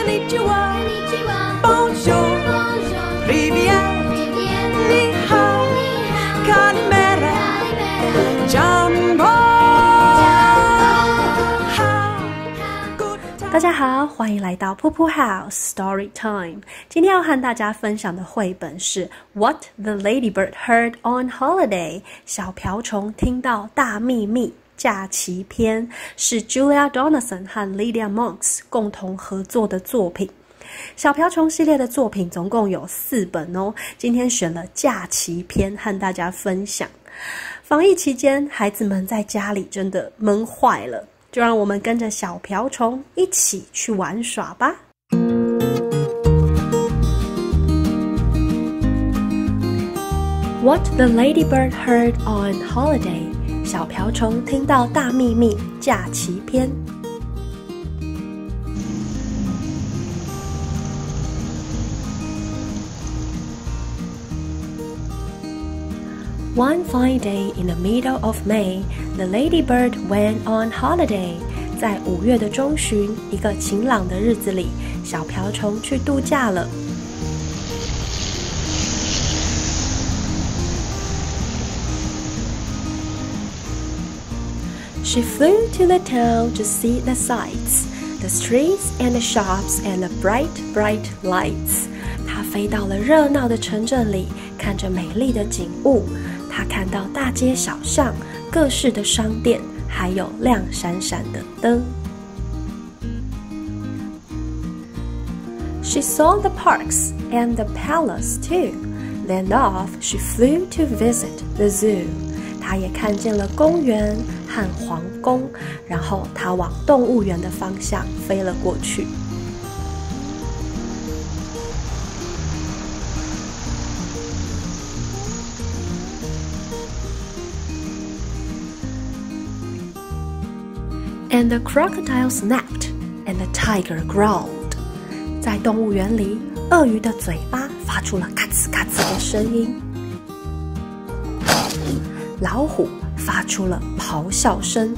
Konnichiwa, Bonjour, Привет, Ni hao, Kalimera, Jambo。大家好，欢迎来到 PUPU House Story Time。今天要和大家分享的绘本是 What the Ladybird Heard on Holiday 小瓢虫听到大秘密假期篇，是 Donaldson 和 Lydia Monks 共同合作的作品。小瓢虫系列的作品总共有4本哦，今天选了假期篇和大家分享。防疫期间，孩子们在家里真的闷坏了，就让我们跟着小瓢虫一起去玩耍吧。What the Ladybird Heard on Holiday 小瓢虫听到大秘密假期篇。One fine day in the middle of May, the ladybird went on holiday. 在5月的中旬，一个晴朗的日子里，小瓢虫去度假了。She flew to the town to see the sights, the streets and the shops and the bright, bright lights. 她飞到了热闹的城镇里，看着美丽的景物。他看到大街小巷，各式的商店，还有亮闪闪的灯。She saw the parks and the palace too. Then off she flew to visit the zoo. 她也看见了公园和皇宫，然后她往动物园的方向飞了过去。And the crocodile snapped, and the tiger growled. 在动物园里，鳄鱼的嘴巴发出了咔哧咔哧的声音，老虎发出了咆哮声。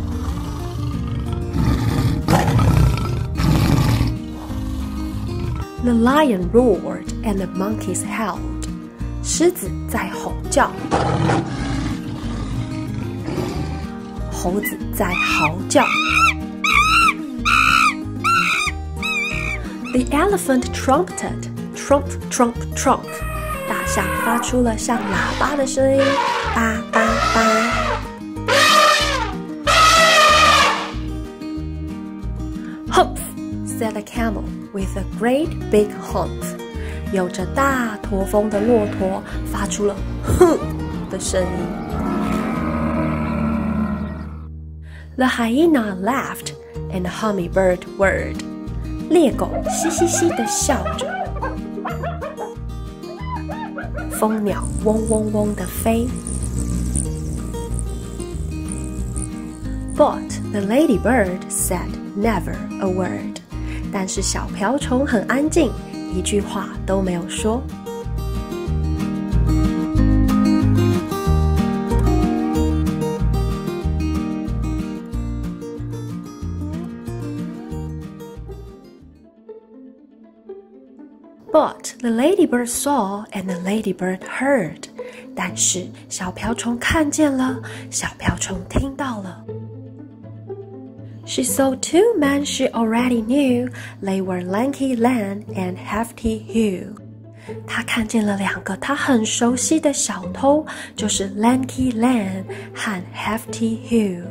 The lion roared, and the monkeys howled. 狮子在吼叫，猴子在嚎叫。The elephant trumpeted, trump, trump, trump. 大象发出了像喇叭的声音，叭叭叭。Humph, said the camel with a great big hump. 有着大驼峰的骆驼发出了哼的声音。The hyena laughed, and the hummingbird whirred. 猎狗嘻嘻嘻地笑着，蜂鸟嗡嗡嗡地飞。But the ladybird said never a word. 但是小瓢虫很安静，一句话都没有说。But the ladybird saw and the ladybird heard. 但是小瓢虫看见了，小瓢虫听到了。She saw 2 men she already knew. They were Lanky Lan and Hefty Hugh. 她看见了2个她很熟悉的小偷，就是 Lanky Lan 和 Hefty Hugh.And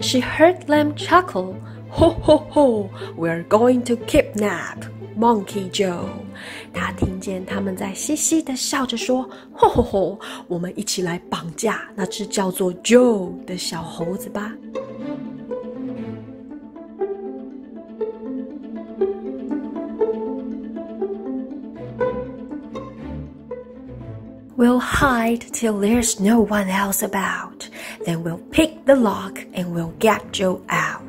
she heard them chuckle. Ho, ho, ho, we're going to kidnap Monkey Joe. 她听见他们在嘻嘻地笑着说，吼吼吼，我们一起来绑架那只叫做 Joe 的小猴子吧。We'll hide till there's no one else about. Then we'll pick the lock and we'll get Joe out.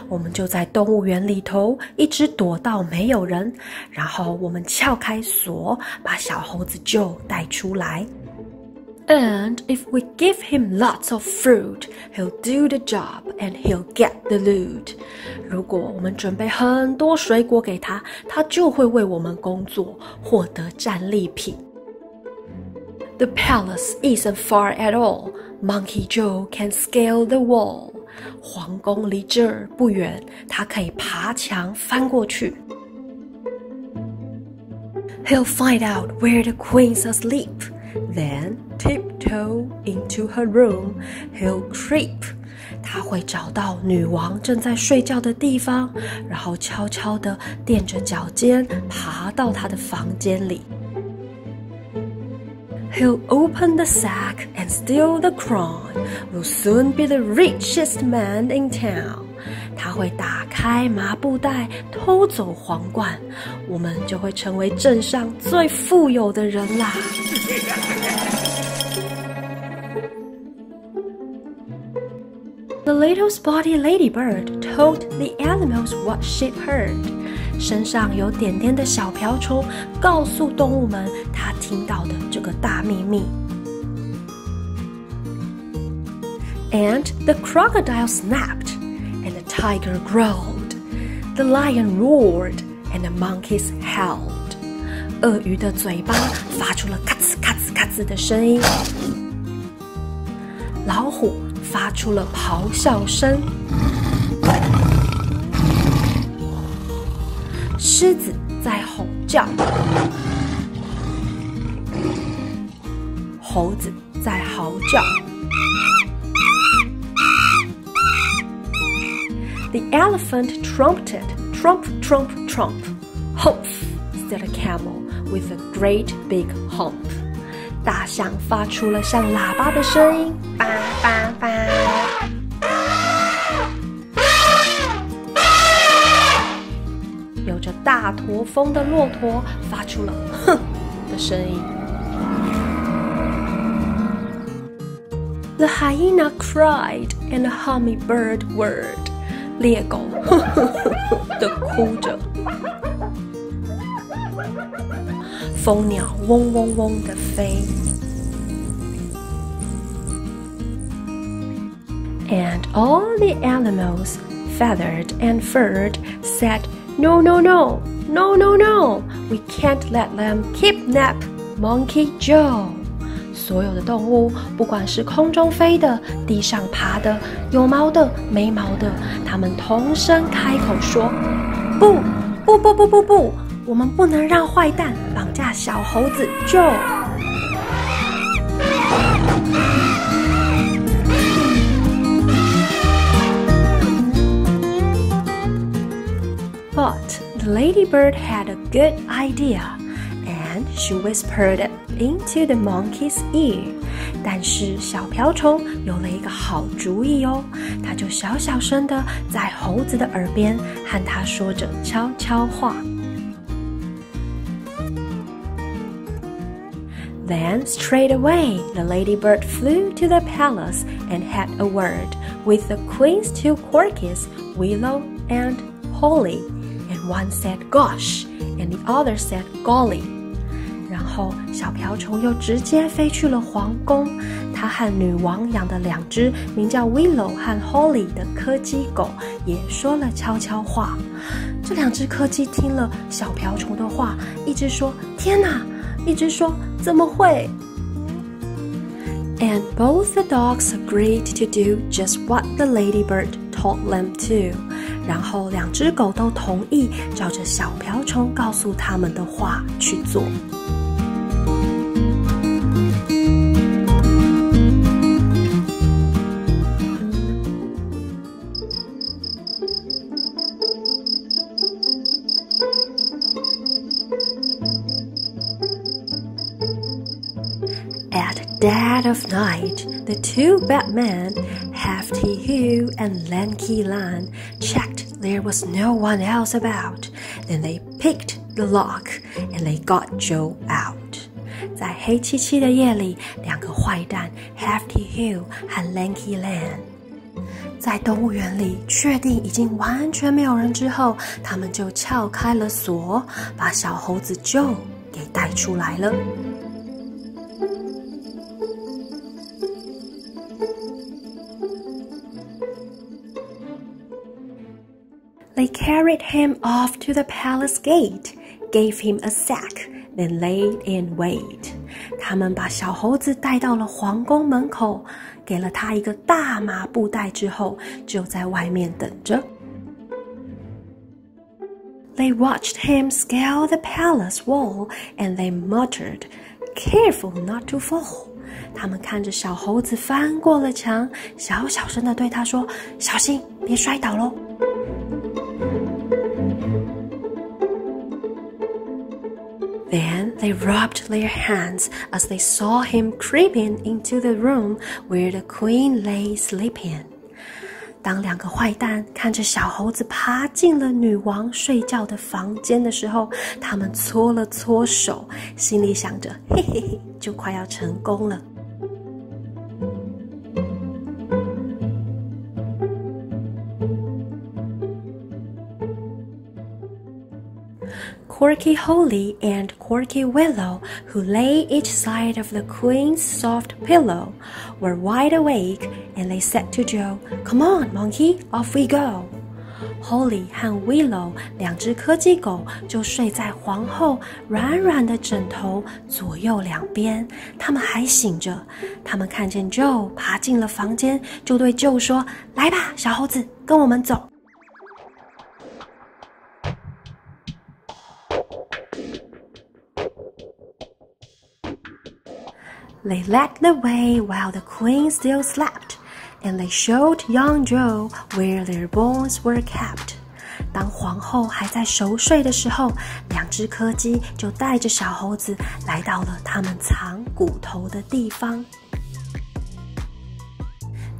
我们就在动物园里头一直躲到没有人，然后我们撬开锁，把小猴子Joe带出来。And if we give him lots of fruit, he'll do the job and he'll get the loot. 如果我们准备很多水果给他，他就会为我们工作，获得战利品。The palace isn't far at all. Monkey Joe can scale the wall. 皇宫离这儿不远，他可以爬墙翻过去。He'll find out where the queen's asleep. Then tiptoe into her room. He'll creep. 他会找到女王正在睡觉的地方，然后悄悄地踮着脚尖爬到她的房间里。He'll open the sack and steal the crown. We'll soon be the richest man in town. 他会打开麻布袋，偷走皇冠，我们就会成为镇上最富有的人啦。The little spotty ladybird told the animals what she'd heard. 身上有点点的小瓢虫告诉动物们她听到的这个大秘密。And the crocodile snapped, and the tiger growled. The lion roared, and the monkeys howled. 鳄鱼的嘴巴发出了咔吱咔吱咔吱的声音，老虎发出了咆哮声，狮子在吼叫，猴子在嚎叫。The elephant trumpeted, trump, trump, trump. Humph, said a camel with a great big hump. 大象发出了像喇叭的声音，叭叭叭。有着大驼峰的骆驼发出了哼的声音。The hyena cried and the hummingbird whirred. 猎狗呵呵呵呵地哭着，蜂鸟嗡嗡嗡地飞。And all the animals, feathered and furred, said, No, no, no, no, no, no, we can't let them kidnap Monkey Joe. 所有的动物，不管是空中飞的、地上爬的、有毛的、没毛的，它们同声开口说：不，不，不，不，不，不，我们不能让坏蛋绑架小猴子 Joe。But the ladybird had a good idea, and she whispered it into the monkey's ear. 但是小瓢虫有了一个好主意哦，它就小小声的在猴子的耳边和他说着悄悄话。Then straight away, the ladybird flew to the palace and had a word with the queen's two corgis, Willow and Holly.And one said gosh, and the other said golly. 然后小瓢虫又直接飞去了皇宫，它和女王养的两只名叫 Willow 和 Holly 的柯基狗也说了悄悄话。这两只柯基听了小瓢虫的话，一直说天哪，一直说怎么会。And both the dogs agreed to do just what the ladybird told them to. 然后两只狗都同意照着小瓢虫告诉他们的话去做。At dead of night, the two bad men, Hefty Hugh and Lanky Lan, checked there was no one else about. Then they picked the lock and they got Joe out. 在黑漆漆的夜里，两个坏蛋 Hefty Hugh 和 Lanky Lan 在动物园里确定已经完全没有人之后，他们就撬开了锁，把小猴子 Joe 给带出来了。They carried him off to the palace gate, gave him a sack, then laid in wait. 他们把小猴子带到了皇宫门口，给了他一个大麻布袋之后，就在外面等着。They watched him scale the palace wall, and they muttered, "Careful not to fall." 他们看着小猴子翻过了墙，小小声地对他说：“小心，别摔倒咯。” Then they rubbed their hands as they saw him creeping into the room where the queen lay sleeping. 当两个坏蛋看着小猴子爬进了女王睡觉的房间的时候，他们搓了搓手，心里想着嘿嘿嘿，就快要成功了。Quirky Holly and Quirky Willow, who lay each side of the queen's soft pillow, were wide awake, and they said to Joe, "Come on, monkey, off we go." Holly 和 Willow 两只柯基狗就睡在皇后软软的枕头左右两边，他们还醒着。他们看见 Joe 爬进了房间，就对 Joe 说：“来吧，小猴子，跟我们走。” They led the way while the queen still slept, and they showed young Joe where their bones were kept. 当皇后还在熟睡的时候，两只柯基就带着小猴子来到了他们藏骨头的地方。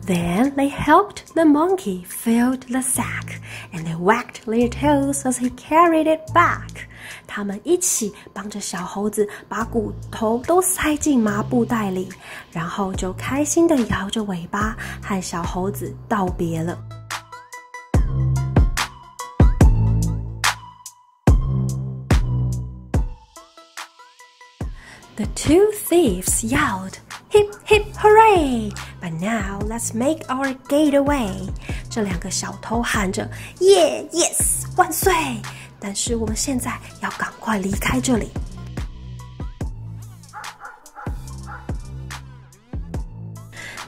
Then they helped the monkey fill the sack, and they wagged their tails as he carried it back. 他们一起帮着小猴子把骨头都塞进麻布袋里，然后就开心地摇着尾巴和小猴子道别了。The two thieves yelled, "Hip, hip, hooray! But now let's make our getaway." 这两个小偷喊着 "Yeah, yes, 万岁！"但是我们现在要赶快离开这里。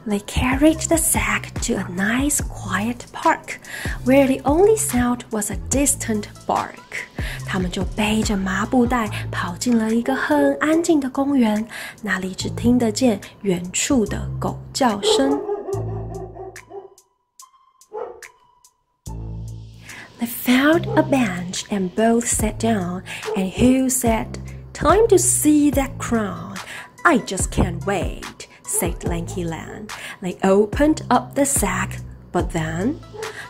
They carried the sack to a nice quiet park, where the only sound was a distant bark. 他们就背着麻布袋跑进了一个很安静的公园，那里只听得见远处的狗叫声。They found a bench and both sat down, and Hugh said, "Time to see that crown. I just can't wait," said Lanky Lan. They opened up the sack, but then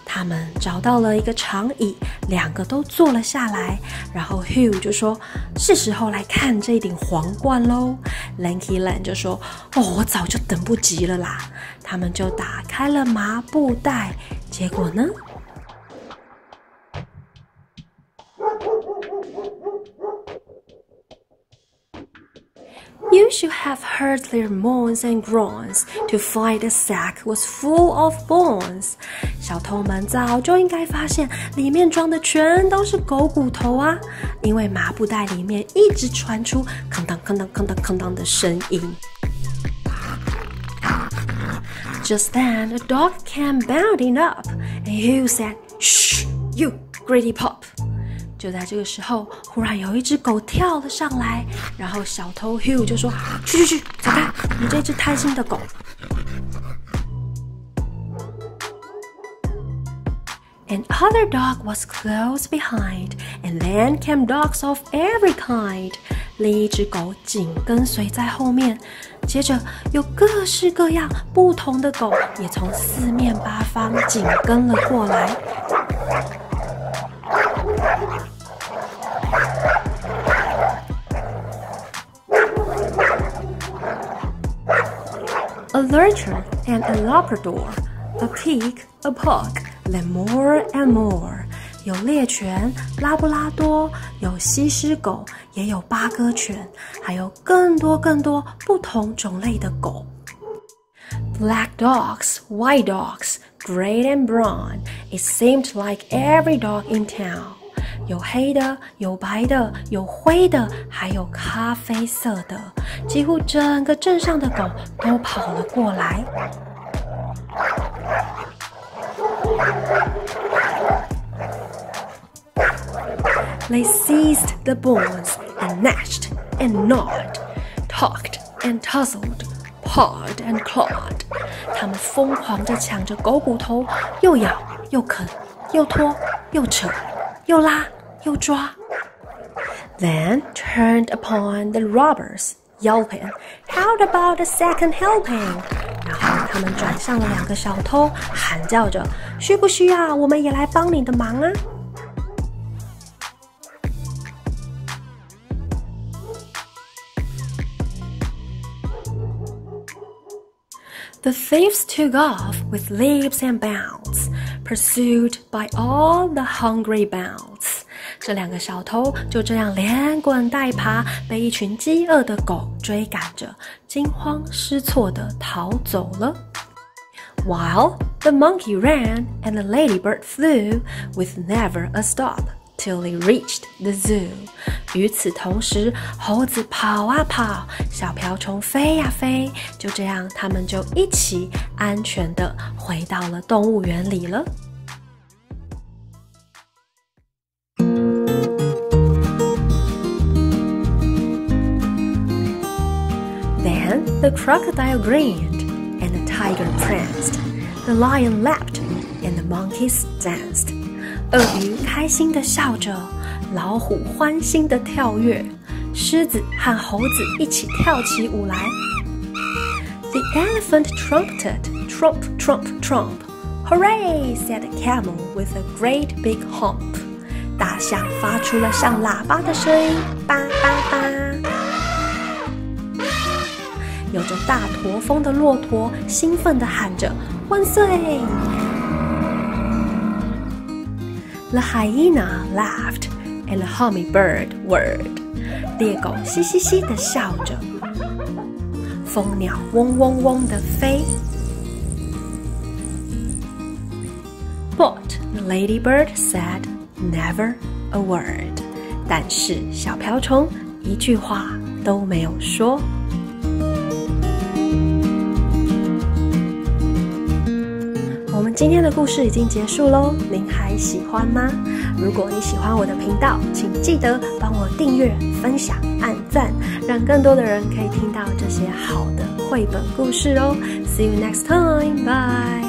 他们找到了一个长椅，两个都坐了下来，然后 Hugh 就说：“是时候来看这顶皇冠咯。” Lanky Lan 就说：“哦，我早就等不及了啦。”他们就打开了麻布袋，结果呢？You should have heard their moans and groans to find the sack was full of bones. 小偷们早就应该发现里面装的全都是狗骨头啊，因为麻布袋里面一直传出哐当哐当哐当哐当的声音。Just then, a dog came bounding up, and Hugh said, "Shh, you greedy pup." 就在这个时候，忽然有一只狗跳了上来，然后小偷 Hugh 就说：“去，走开，你这只贪心的狗。” Another dog was close behind, and then came dogs of every kind. 另一只狗紧跟随在后面，接着有各式各样不同的狗也从四面八方紧跟了过来。A lurcher and a labrador, a pig, a pug, then more and more. 有猎犬、拉布拉多，有西施狗，也有巴哥犬，还有更多不同种类的狗。Black dogs, white dogs, gray and brown. It seemed like every dog in town. 有黑的，有白的，有灰的，还有咖啡色的，几乎整个镇上的狗都跑了过来。They seized the bones and gnashed and gnawed, talked and tussled, pawed and clawed. 他们疯狂地抢着狗骨头，又咬又啃，又拖又扯，又拉又抓。Then turned upon the robbers, yelping, "How about a second helping?" 然后他们转向了2个小偷，喊叫着，需不需要我们也来帮你的忙啊？The thieves took off with leaps and bounds, pursued by all the hungry bounds. 这2个小偷就这样连滚带爬，被一群饥饿的狗追赶着，惊慌失措地逃走了。While the monkey ran and the ladybird flew with never a stop.Till they reached the zoo. 与此同时，猴子跑啊跑，小瓢虫飞呀飞，就这样，他们就一起安全地回到了动物园里了。Then the crocodile grinned, and the tiger pranced. The lion leapt, and the monkeys danced.鳄鱼开心地笑着，老虎欢欣地跳跃，狮子和猴子一起跳起舞来。The elephant trumpeted, trump, trump, trump. Hooray, said the camel with a great big hump. 大象发出了像喇叭的声音，叭叭叭。有着大驼峰的骆驼兴奋地喊着万岁。The hyena laughed, and the hummingbird whirred. 猎狗嘻嘻嘻地笑着，蜂鸟嗡嗡嗡地飞。But the ladybird said never a word. 但是小瓢虫一句话都没有说。我们今天的故事已经结束咯，您还喜欢吗？如果你喜欢我的频道，请记得帮我订阅、分享、按赞，让更多的人可以听到这些好的绘本故事哦。See you next time, bye!